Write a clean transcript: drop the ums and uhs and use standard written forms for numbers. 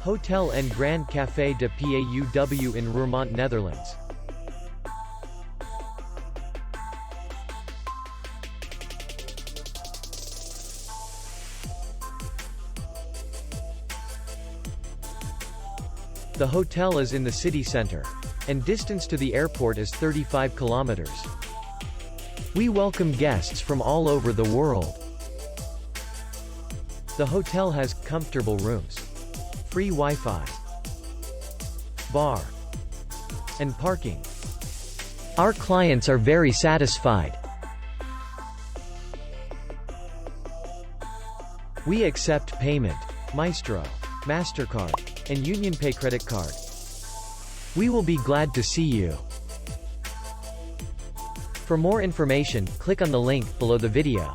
Hotel and Grand Cafe De Pauw in Roermond, Netherlands. The hotel is in the city center, and distance to the airport is 35 kilometers. We welcome guests from all over the world. The hotel has comfortable rooms, free Wi-Fi, bar, and parking. Our clients are very satisfied. We accept payment, Maestro, MasterCard, and UnionPay credit card. We will be glad to see you. For more information, click on the link below the video.